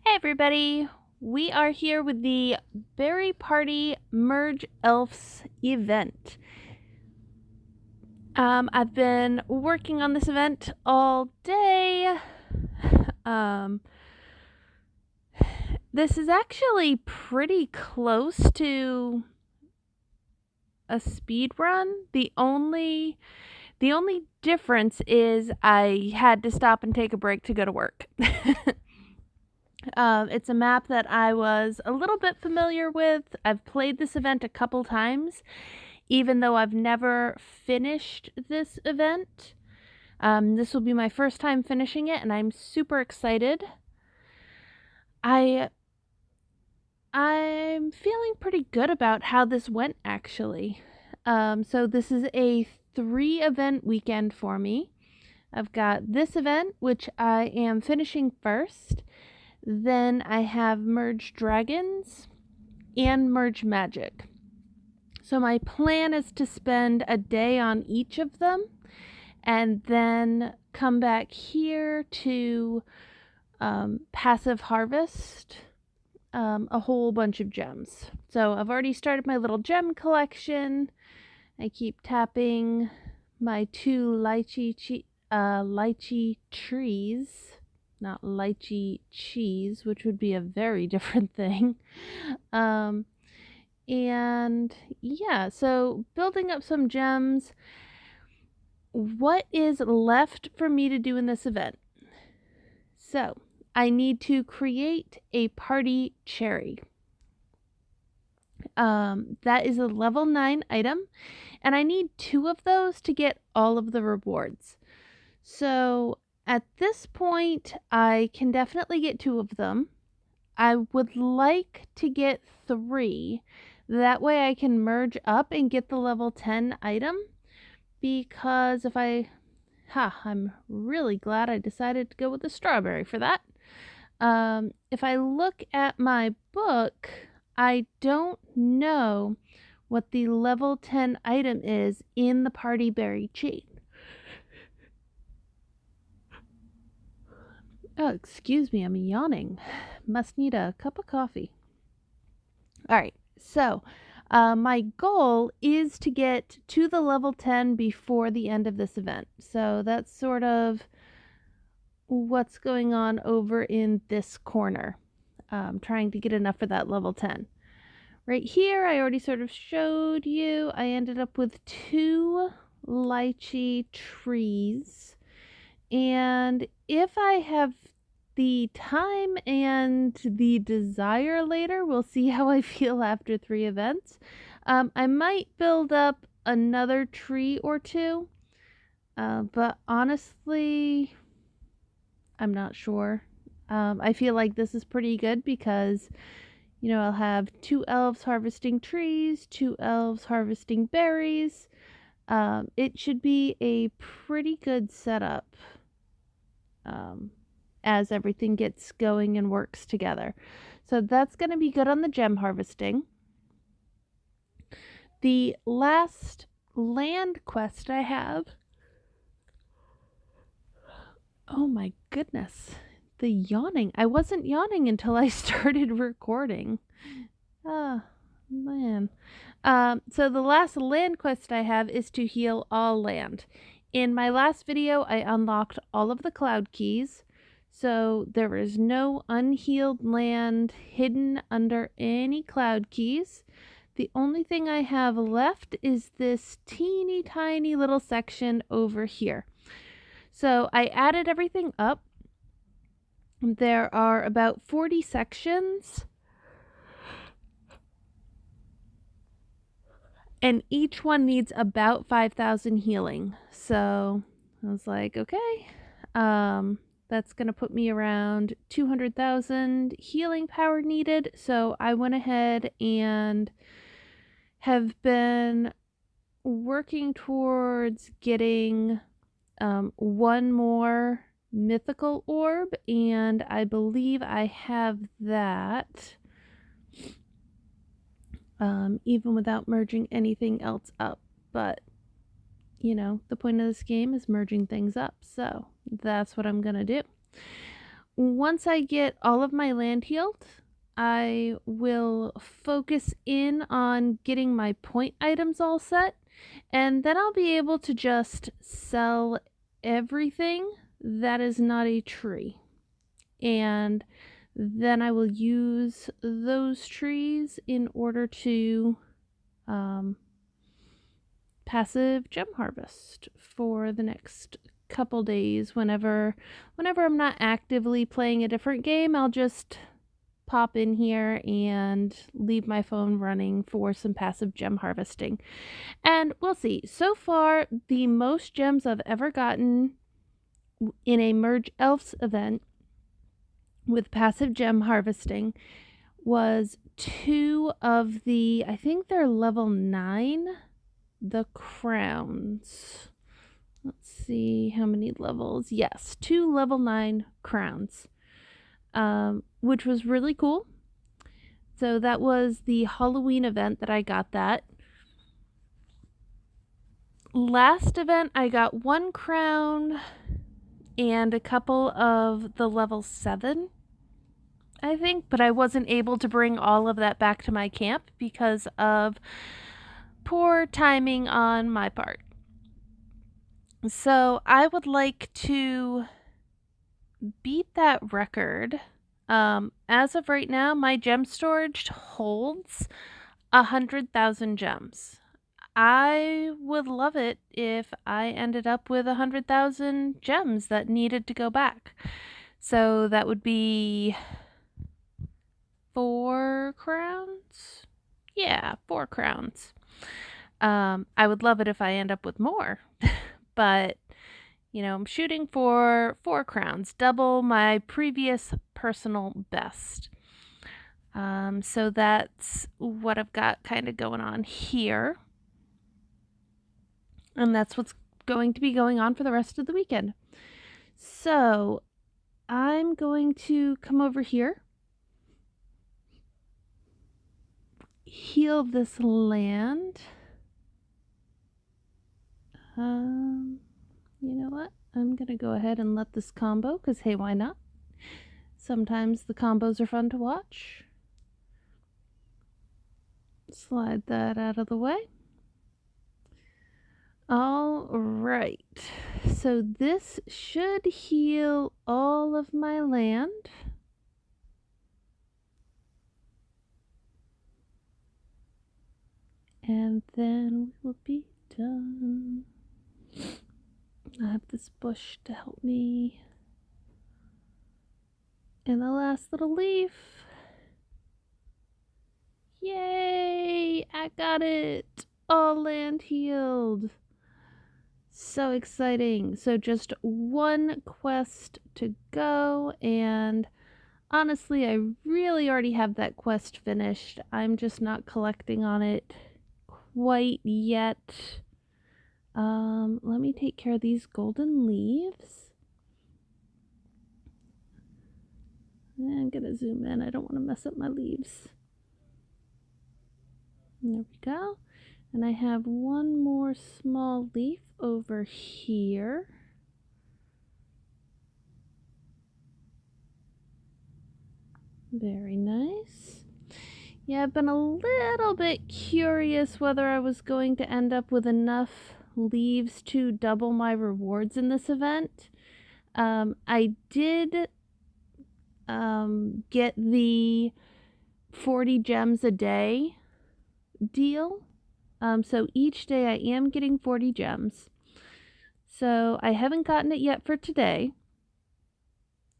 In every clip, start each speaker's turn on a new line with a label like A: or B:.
A: Hey everybody, we are here with the Berry Party Merge Elves event. I've been working on this event all day. Um, this is actually pretty close to a speed run. The only difference is I had to stop and take a break to go to work. It's a map that I was a little bit familiar with. I've played this event a couple times, even though I've never finished this event. This will be my first time finishing it, and I'm super excited. I'm feeling pretty good about how this went, actually. So this is a 3-event weekend for me. I've got this event, which I am finishing first. Then I have Merge Dragons and Merge Magic. So my plan is to spend a day on each of them and then come back here to passive harvest a whole bunch of gems. So I've already started my little gem collection. I keep tapping my 2 lychee trees, not lychee cheese, which would be a very different thing. And yeah, so building up some gems. What is left for me to do in this event? So I need to create a party cherry. That is a level 9 item, and I need 2 of those to get all of the rewards. So at this point, I can definitely get 2 of them. I would like to get 3. That way I can merge up and get the level 10 item, because I'm really glad I decided to go with the strawberry for that. If I look at my book, I don't know what the level 10 item is in the party berry cheat. Oh, excuse me, I'm yawning. Must need a cup of coffee. All right, so my goal is to get to the level 10 before the end of this event. So that's sort of what's going on over in this corner. Trying to get enough for that level 10. Right here, I already sort of showed you. I ended up with 2 lychee trees. And if I have the time and the desire later, we'll see how I feel after 3 events. I might build up another tree or 2. But honestly, I'm not sure. I feel like this is pretty good because, I'll have 2 elves harvesting trees, 2 elves harvesting berries. It should be a pretty good setup as everything gets going and works together. So that's going to be good on the gem harvesting. The last land quest I have. Oh my goodness. The yawning. I wasn't yawning until I started recording. Ah, man. So the last land quest I have is to heal all land. In my last video, I unlocked all of the cloud keys. So there is no unhealed land hidden under any cloud keys. The only thing I have left is this teeny tiny little section over here. So I added everything up. There are about 40 sections, and each one needs about 5,000 healing. So I was like, okay, that's going to put me around 200,000 healing power needed. So I went ahead and have been working towards getting one more mythical orb, and I believe I have that, even without merging anything else up. But the point of this game is merging things up, so that's what I'm gonna do. once I get all of my land healed, I will focus in on getting my point items all set, and then I'll be able to just sell everything that is not a tree. And then I will use those trees in order to passive gem harvest for the next couple days. Whenever I'm not actively playing a different game, I'll just pop in here and leave my phone running for some passive gem harvesting. And we'll see. So far, the most gems I've ever gotten in a Merge Elves event with passive gem harvesting was 2 of the, I think they're level 9, the crowns. Let's see how many levels. Yes, 2 level 9 crowns, which was really cool. So that was the Halloween event that I got that. Last event, I got 1 crown and a couple of the level 7, I think, but I wasn't able to bring all of that back to my camp because of poor timing on my part. So I would like to beat that record. As of right now, my gem storage holds 100,000 gems. I would love it if I ended up with 100,000 gems that needed to go back. So that would be 4 crowns? Yeah, 4 crowns. I would love it if I end up with more, but I'm shooting for 4 crowns, double my previous personal best. So that's what I've got kind of going on here. And that's what's going to be going on for the rest of the weekend. So I'm going to come over here, heal this land. You know what? I'm going to go ahead and let this combo, because hey, why not? Sometimes the combos are fun to watch. Slide that out of the way. All right. So this should heal all of my land. And then we will be done. I have this bush to help me. And the last little leaf. Yay! I got it! All land healed. So exciting. So just 1 quest to go, and honestly, I really already have that quest finished. I'm just not collecting on it quite yet. Let me take care of these golden leaves. I'm gonna zoom in. I don't want to mess up my leaves. There we go. And I have 1 more small leaf over here. Very nice. Yeah, I've been a little bit curious whether I was going to end up with enough leaves to double my rewards in this event. I did get the 40 gems a day deal. So each day I am getting 40 gems. So I haven't gotten it yet for today.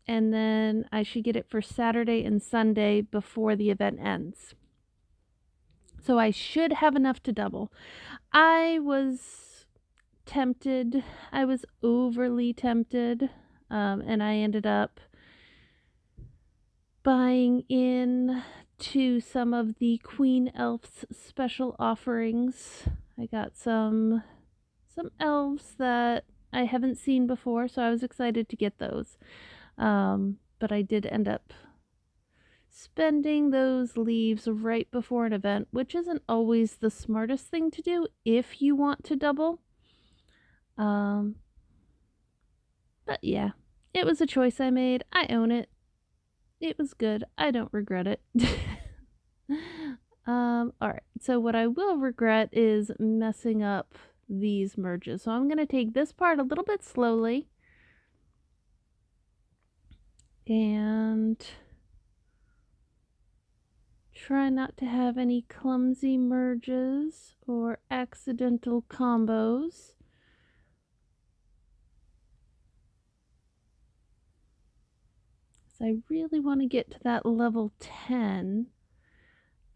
A: And then I should get it for Saturday and Sunday before the event ends. So I should have enough to double. I was tempted. I was overly tempted. And I ended up buying in to some of the Queen Elf's special offerings. I got some elves that I haven't seen before, so I was excited to get those. But I did end up spending those leaves right before an event, which isn't always the smartest thing to do if you want to double. But yeah, It was a choice I made. I own it. It was good. I don't regret it. Alright, so what I will regret is messing up these merges. So I'm going to take this part a little bit slowly and try not to have any clumsy merges or accidental combos. So I really want to get to that level 10.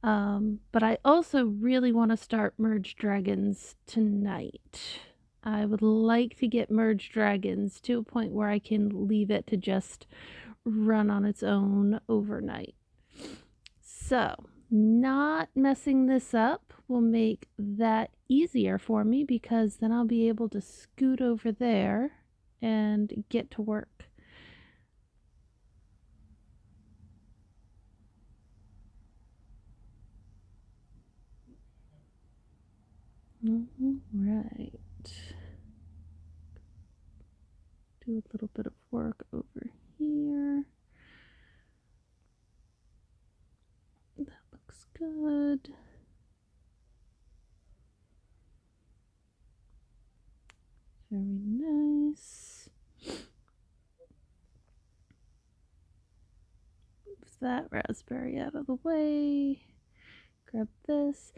A: But I also really want to start Merge Dragons tonight. I would like to get Merge Dragons to a point where I can leave it to just run on its own overnight. So, not messing this up will make that easier for me because then I'll be able to scoot over there and get to work. Right. Do a little bit of work over here. That looks good. Very nice. Move that raspberry out of the way. Grab this.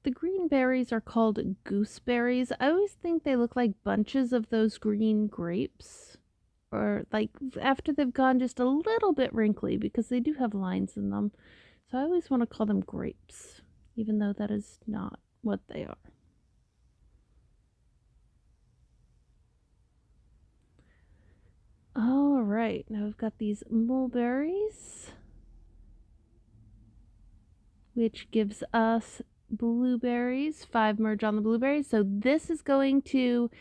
A: The green berries are called gooseberries. I always think they look like bunches of those green grapes. Or like after they've gone just a little bit wrinkly because they do have lines in them. So I always want to call them grapes, even though that is not what they are. All right, now we've got these mulberries, which gives us blueberries, 5 merge on the blueberries. So this is going to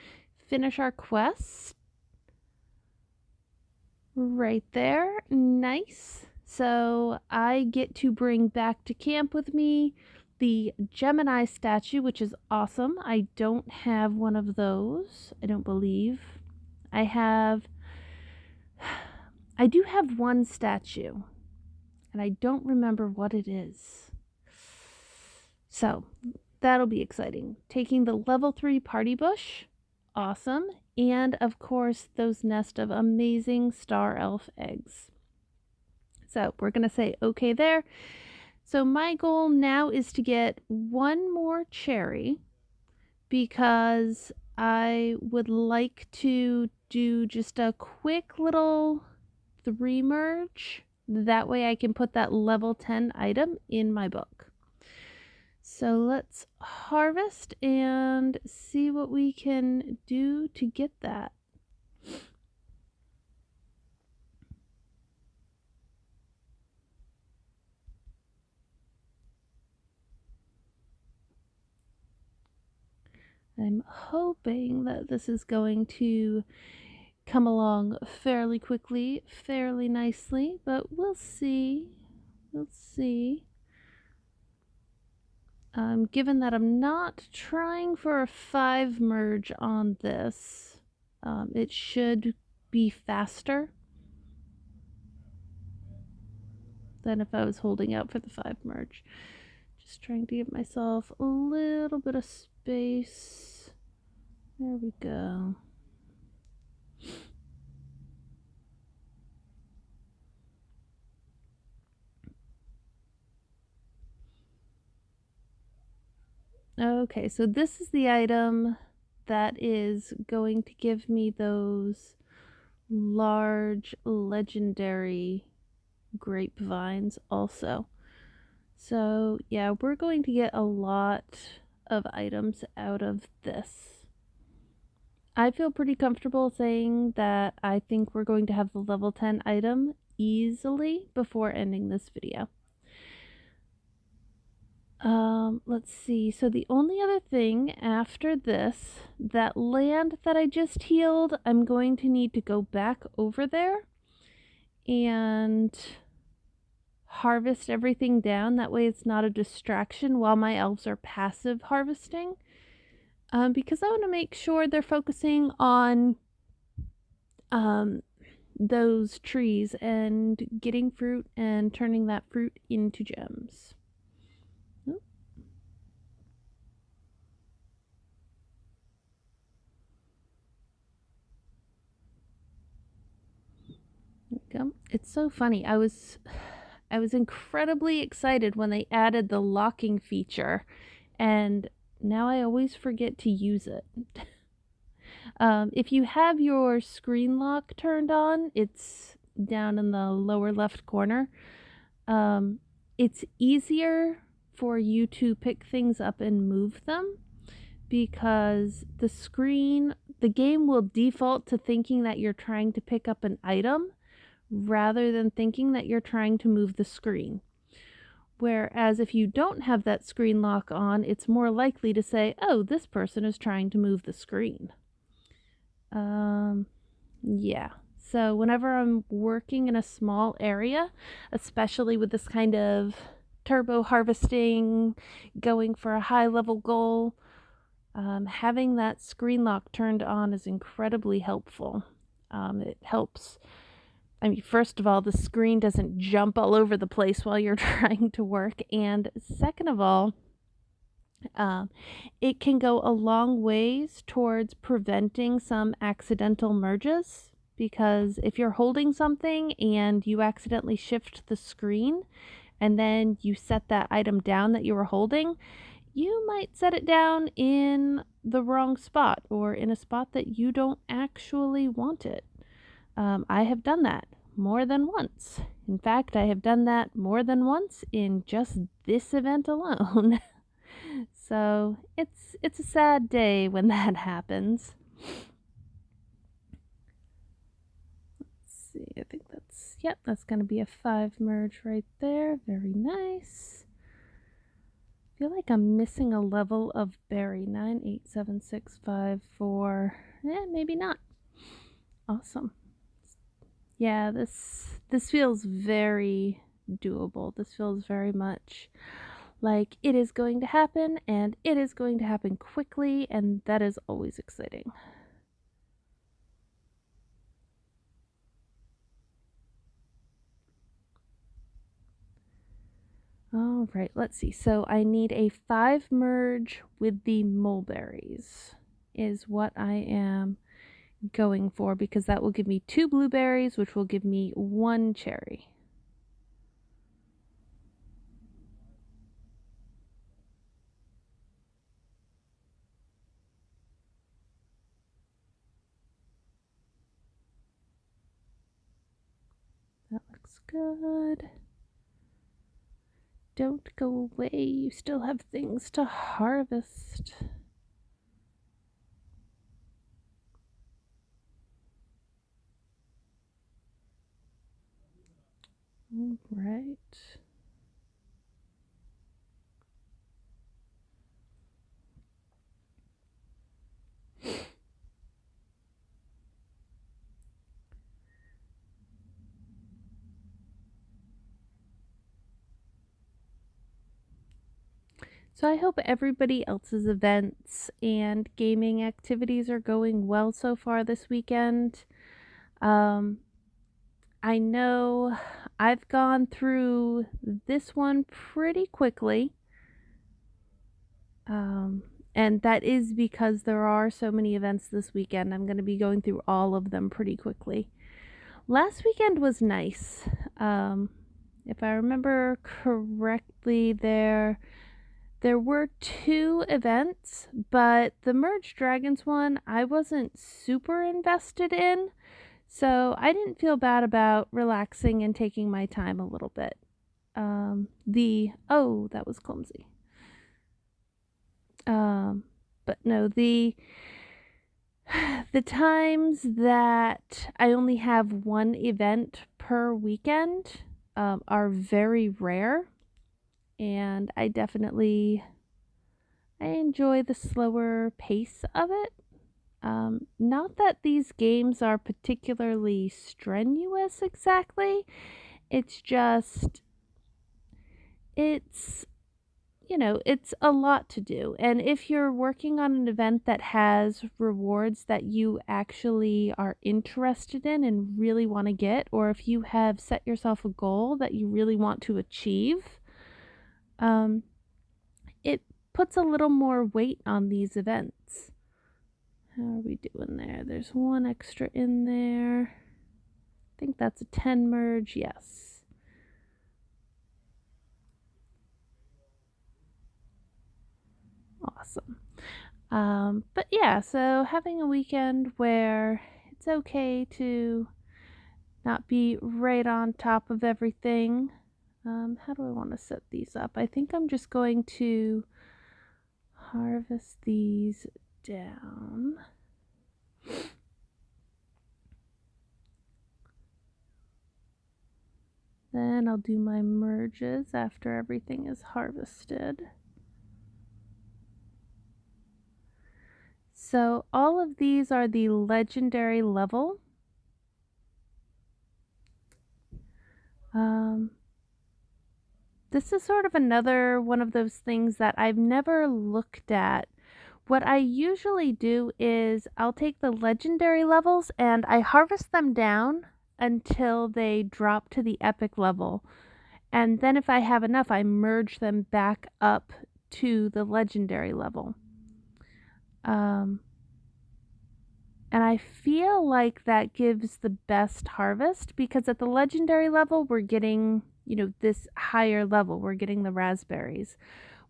A: finish our quest right there. Nice. So I get to bring back to camp with me the Gemini statue, which is awesome. I don't have one of those, I don't believe. I do have one statue, and I don't remember what it is. So that'll be exciting. Taking the level 3 party bush, awesome. And of course, those nest of amazing star elf eggs. So we're going to say okay there. So my goal now is to get one more cherry because I would like to do just a quick little 3 merge. That way I can put that level 10 item in my book. So let's harvest and see what we can do to get that. I'm hoping that this is going to come along fairly quickly, fairly nicely, but we'll see. We'll see. Given that I'm not trying for a 5 merge on this, it should be faster than if I was holding out for the 5 merge. Just trying to give myself a little bit of space. There we go. Okay, so this is the item that is going to give me those large legendary grapevines also. So yeah, we're going to get a lot of items out of this. I feel pretty comfortable saying that I think we're going to have the level 10 item easily before ending this video. Let's see. So the only other thing after this, that land that I just healed, I'm going to need to go back over there and harvest everything down. That way it's not a distraction while my elves are passive harvesting. Because I want to make sure they're focusing on um, those trees and getting fruit and turning that fruit into gems. Oh, there we go. It's so funny. I was incredibly excited when they added the locking feature, and now I always forget to use it. If you have your screen lock turned on, it's down in the lower left corner. Um, it's easier for you to pick things up and move them because the game will default to thinking that you're trying to pick up an item rather than thinking that you're trying to move the screen. Whereas if you don't have that screen lock on, it's more likely to say, oh, this person is trying to move the screen. Yeah. So whenever I'm working in a small area, especially with this kind of turbo harvesting, going for a high level goal, having that screen lock turned on is incredibly helpful. It helps. I mean, first of all, the screen doesn't jump all over the place while you're trying to work. And second of all, it can go a long ways towards preventing some accidental merges because if you're holding something and you accidentally shift the screen and then you set that item down that you were holding, you might set it down in the wrong spot or in a spot that you don't actually want it. I have done that more than once. In fact, I have done that more than once in just this event alone. So it's a sad day when that happens. Let's see, I think that's gonna be a 5 merge right there. Very nice. I feel like I'm missing a level of berry. 9, 8, 7, 6, 5, 4. Maybe not. Awesome. Yeah, this feels very doable. This feels very much like it is going to happen, and it is going to happen quickly, and that is always exciting. All right, let's see. So I need a 5 merge with the mulberries is what I am going for because that will give me 2 blueberries, which will give me 1 cherry. That looks good. Don't go away. You still have things to harvest. All right. So I hope everybody else's events and gaming activities are going well so far this weekend. Um, I know I've gone through this one pretty quickly. Um, and that is because there are so many events this weekend. I'm going to be going through all of them pretty quickly. Last weekend was nice. If I remember correctly, there were 2 events, but the Merge Dragons one I wasn't super invested in, so I didn't feel bad about relaxing and taking my time a little bit. That was clumsy. But no, the times that I only have 1 event per weekend are very rare, and I enjoy the slower pace of it. Not that these games are particularly strenuous exactly. It's just, it's, it's a lot to do. And if you're working on an event that has rewards that you actually are interested in and really want to get, or if you have set yourself a goal that you really want to achieve, um, it puts a little more weight on these events. How are we doing there? There's one extra in there. I think that's a 10 merge. Yes. Awesome. But yeah, so having a weekend where it's okay to not be right on top of everything. How do I want to set these up? I think I'm just going to harvest these down. Then I'll do my merges after everything is harvested. So all of these are the legendary level. This is sort of another one of those things that I've never looked at. What I usually do is I'll take the legendary levels and I harvest them down until they drop to the epic level. And then if I have enough, I merge them back up to the legendary level. Um, and I feel like that gives the best harvest because at the legendary level, we're getting, this higher level. We're getting the raspberries.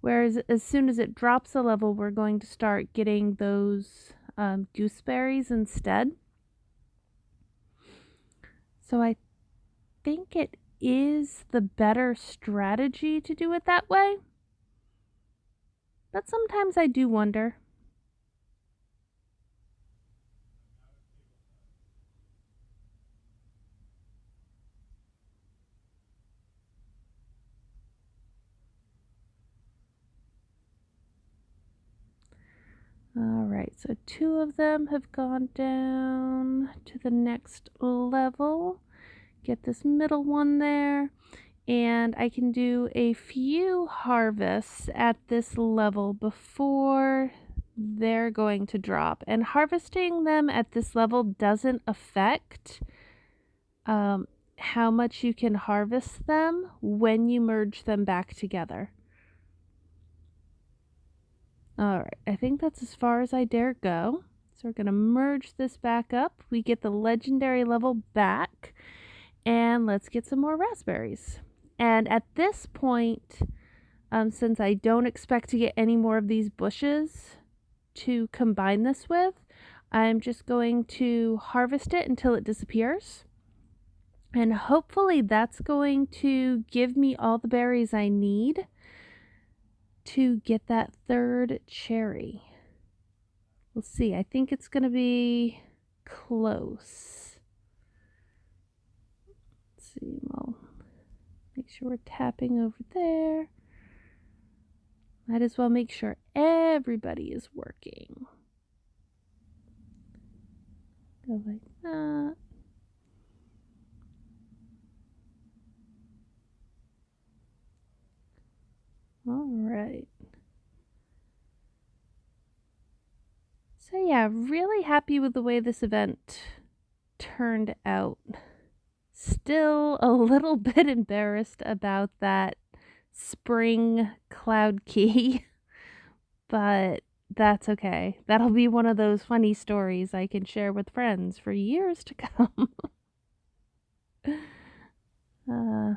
A: Whereas as soon as it drops a level, we're going to start getting those gooseberries instead. So I think it is the better strategy to do it that way. But sometimes I do wonder. All right, so 2 of them have gone down to the next level. Get this middle one there. And I can do a few harvests at this level before they're going to drop. And harvesting them at this level doesn't affect how much you can harvest them when you merge them back together. Alright, I think that's as far as I dare go. So we're going to merge this back up. We get the legendary level back. And let's get some more raspberries. And at this point, since I don't expect to get any more of these bushes to combine this with, I'm just going to harvest it until it disappears. And hopefully that's going to give me all the berries I need to get that third cherry. We'll see. I think it's going to be close. Let's see. Well, make sure we're tapping over there. Might as well make sure everybody is working. Go like that. All right. So yeah, really happy with the way this event turned out. Still a little bit embarrassed about that spring cloud key, but that's okay. That'll be one of those funny stories I can share with friends for years to come. uh,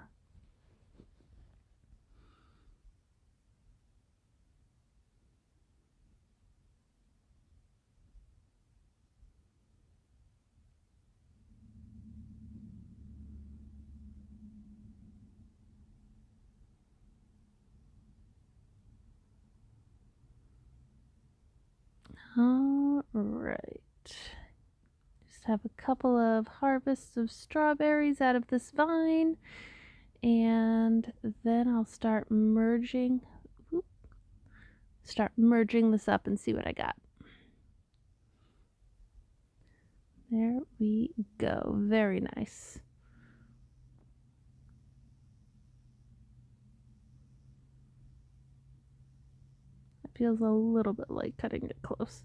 A: all right. Just have a couple of harvests of strawberries out of this vine, and then I'll start merging this up and see what I got. There we go. Very nice. feels a little bit like cutting it close.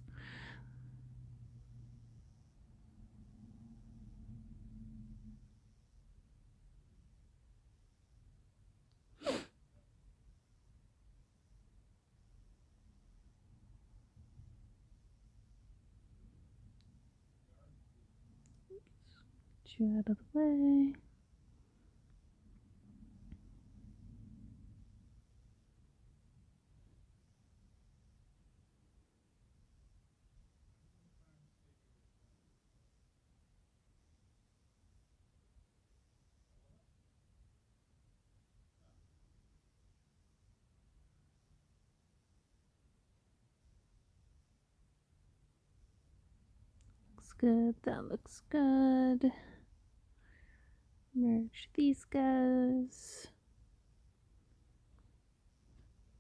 A: Get you out of the way. Looks good. That looks good. Merge these guys.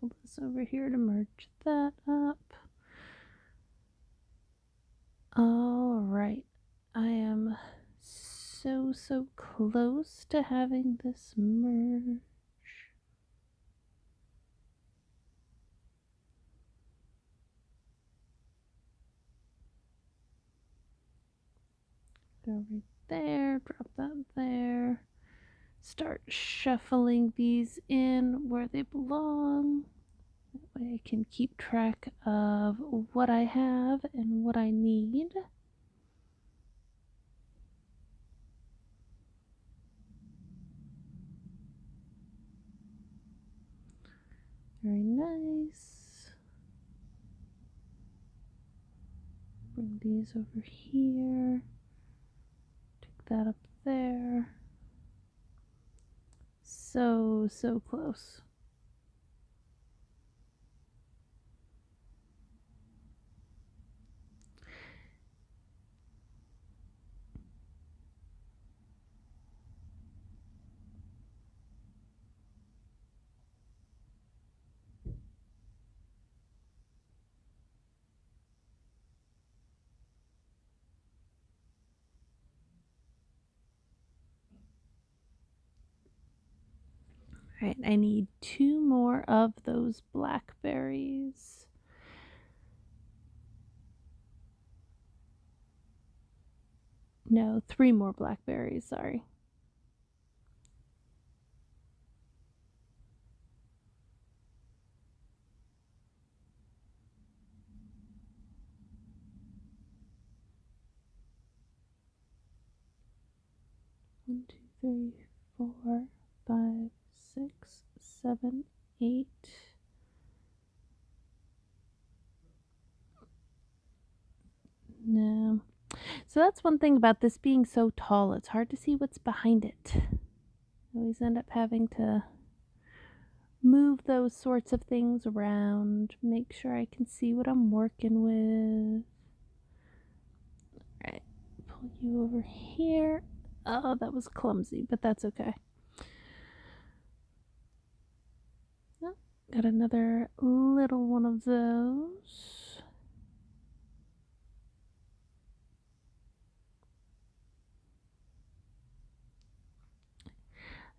A: Pull this over here to merge that up. All right. I am so close to having this merge. Go right there, drop that there. Start shuffling these in where they belong. That way I can keep track of what I have and what I need. Very nice. Bring these over here. Take that up there. So close. All right, I need 2 more of those blackberries. No, 3 more blackberries, sorry. One, 2, 3, 4, 5, 6, 7, 8. No. So that's one thing about this being so tall. It's hard to see what's behind it. I always end up having to move those sorts of things around, make sure I can see what I'm working with. All right, pull you over here. Oh, that was clumsy, but that's okay. Oh, got another little one of those.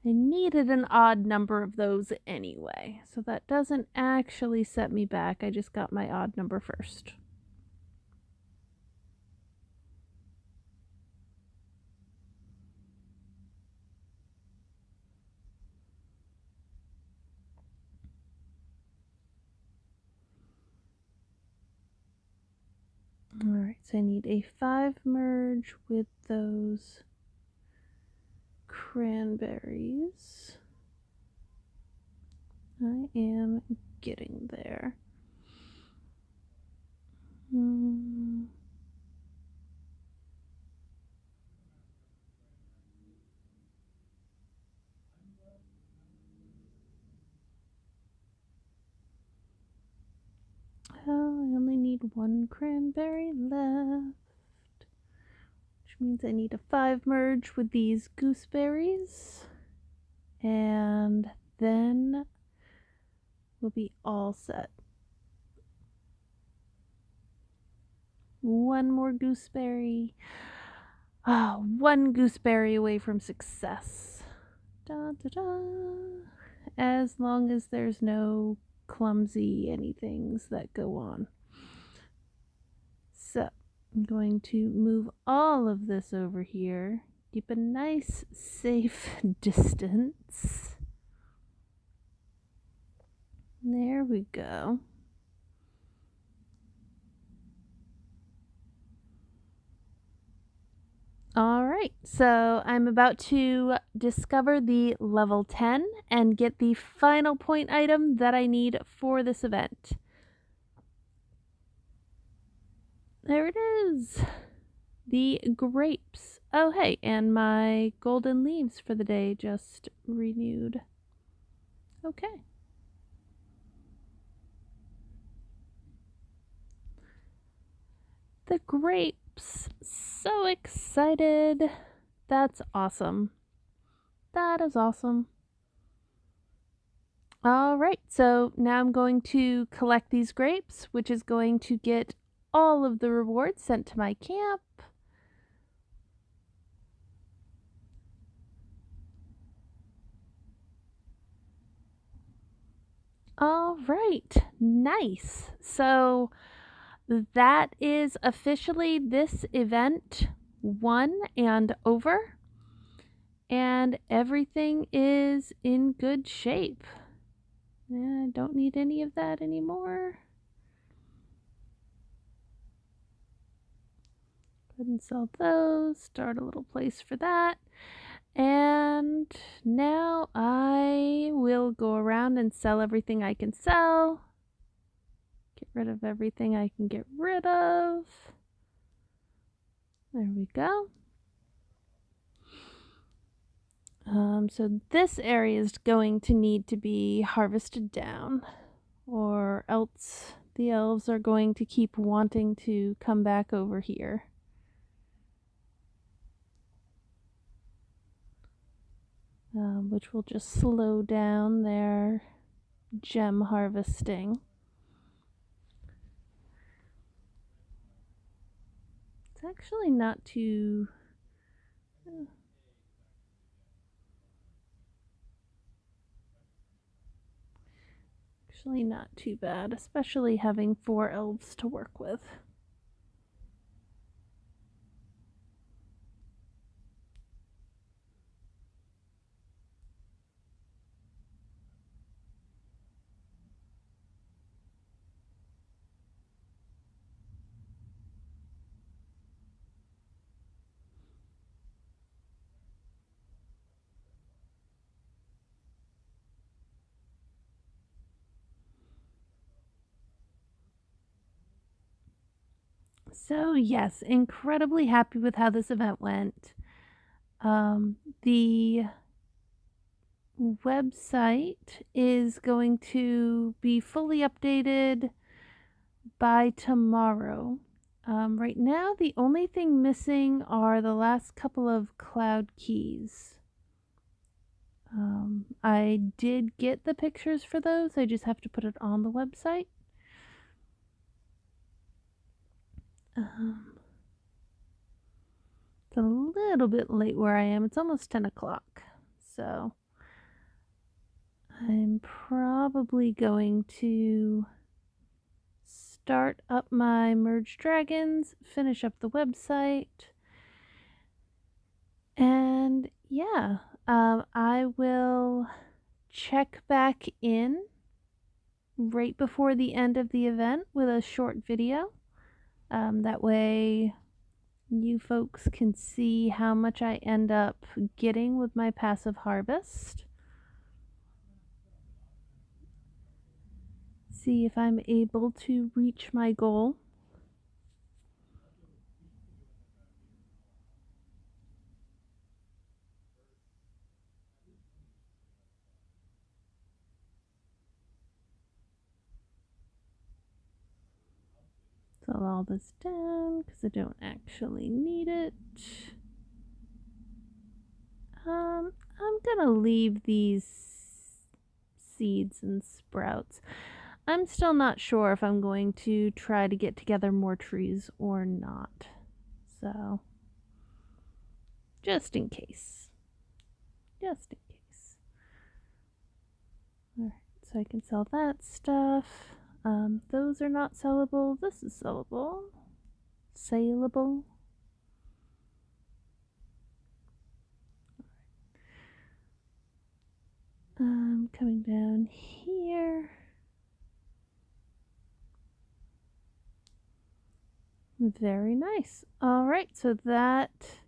A: I needed an odd number of those anyway, so that doesn't actually set me back. I just got my odd number first. Alright, so I need a 5 merge with those cranberries. I am getting there. Oh, I only need 1 cranberry left, which means I need a 5 merge with these gooseberries, and then we'll be all set. 1 more gooseberry. Ah, 1 gooseberry away from success. Da, da, da. As long as there's no clumsy anythings that go on. So I'm going to move all of this over here. Keep a nice, safe distance. There we go. All right, so I'm about to discover the level 10 and get the final point item that I need for this event. There it is. The grapes. Oh, hey, and my golden leaves for the day just renewed. Okay. The grapes. So excited. That's awesome. That is awesome. All right, so now I'm going to collect these grapes, which is going to get all of the rewards sent to my camp. All right, nice. So that is officially this event 1 and over, and everything is in good shape. I don't need any of that anymore. Go ahead and sell those, start a little place for that. And now I will go around and sell everything I can sell. Get rid of everything I can get rid of. There we go. So this area is going to need to be harvested down, or else the elves are going to keep wanting to come back over here. Which will just slow down their gem harvesting. It's actually not too... Actually not too bad, especially having 4 elves to work with. So yes, incredibly happy with how this event went. The website is going to be fully updated by tomorrow. Right now, the only thing missing are the last couple of cloud keys. I did get the pictures for those, I just have to put it on the website. It's a little bit late where I am. It's almost 10 o'clock. So I'm probably going to start up my Merge Dragons, finish up the website, and yeah, I will check back in right before the end of the event with a short video. That way you folks can see how much I end up getting with my passive harvest. See if I'm able to reach my goal. Sell all this down because I don't actually need it. I'm gonna leave these seeds and sprouts. I'm still not sure if I'm going to try to get together more trees or not. So, just in case. Just in case. Alright, So I can sell that stuff. Those are not sellable. This is sellable. Saleable. Coming down here. Very nice. All right, so that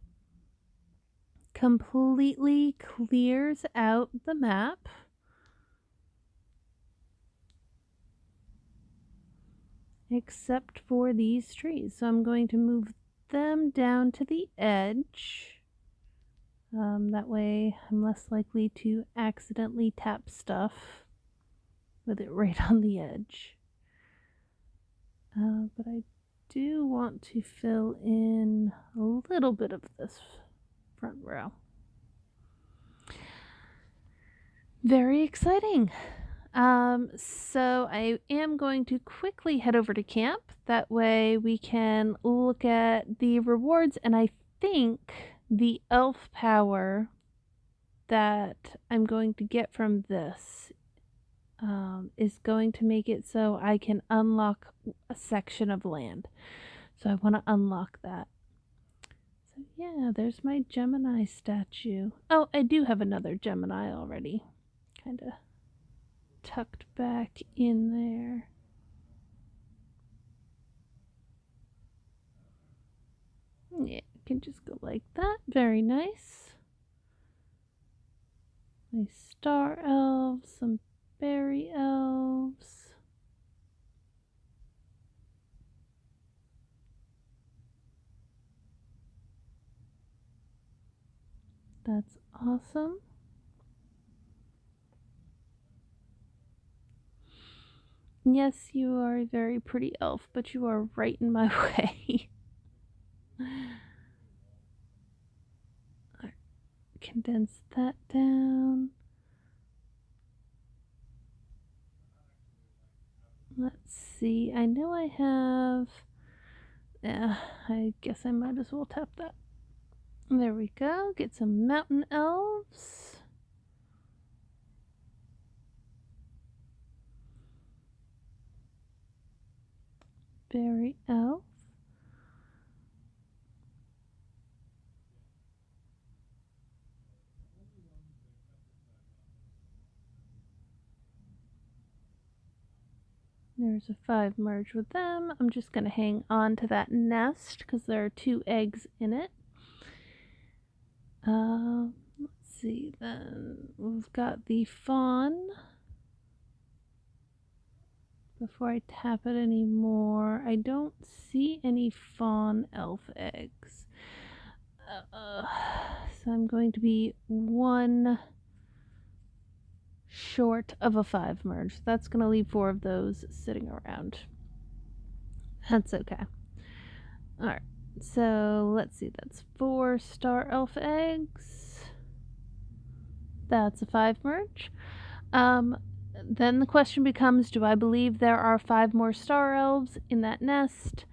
A: completely clears out the map. Except for these trees. So I'm going to move them down to the edge. That way I'm less likely to accidentally tap stuff with it right on the edge. But I do want to fill in a little bit of this front row. Very exciting. So I am going to quickly head over to camp. That way we can look at the rewards, and I think the elf power that I'm going to get from this is going to make it so I can unlock a section of land. So I want to unlock that. So yeah, there's my Gemini statue. Oh, I do have another Gemini already. Kind of tucked back in there. Yeah, can just go like that. Very nice. Nice star elves, some berry elves. That's awesome. Yes, you are a very pretty elf, but you are right in my way. Condense that down. Let's see. I know I have. Yeah, I guess I might as well tap that. There we go. Get some mountain elves. Berry elf. There's a 5 merge with them. I'm just going to hang on to that nest because there are 2 eggs in it. Let's see then. We've got the fawn. Before I tap it anymore, I don't see any fawn elf eggs. So I'm going to be 1 short of a 5 merge. That's going to leave 4 of those sitting around. That's okay. Alright, so let's see. That's 4 star elf eggs. That's a 5 merge. Then the question becomes, do I believe there are 5 more star elves in that nest?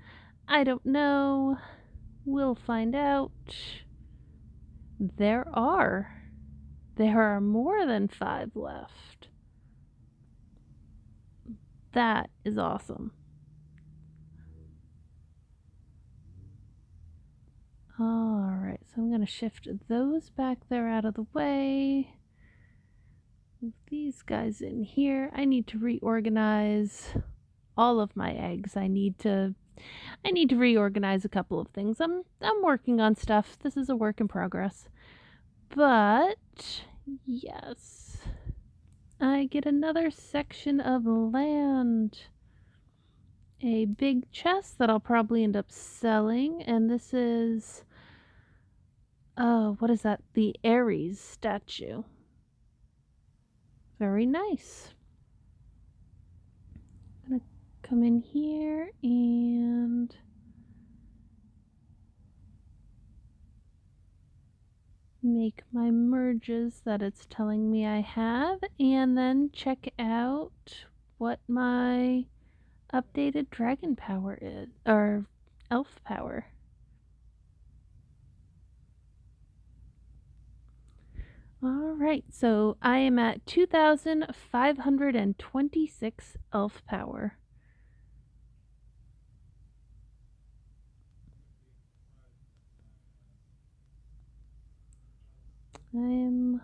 A: I don't know. We'll find out. There are. There are more than 5 left. That is awesome. Alright, so I'm going to shift those back there out of the way. Move these guys in here. I need to reorganize all of my eggs. I need to reorganize a couple of things. I'm working on stuff. This is a work in progress. But yes, I get another section of land. A big chest that I'll probably end up selling, and this is what is that? The Ares statue. Very nice. I'm gonna come in here and make my merges that it's telling me I have, and then check out what my updated dragon power is, or elf power. All right, so I am at 2,526 elf power. I'm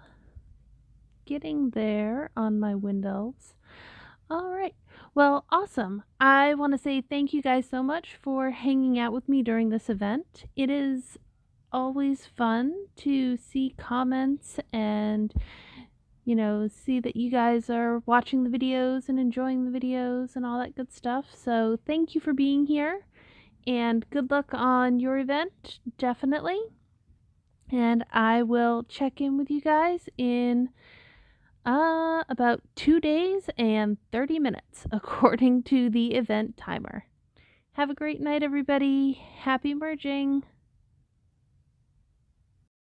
A: getting there on my wind elves. All right. Well, awesome. I want to say thank you guys so much for hanging out with me during this event. It is always fun to see comments and, see that you guys are watching the videos and enjoying the videos and all that good stuff. So, thank you for being here and good luck on your event, definitely. And I will check in with you guys in about 2 days and 30 minutes, according to the event timer. Have a great night, everybody. Happy merging.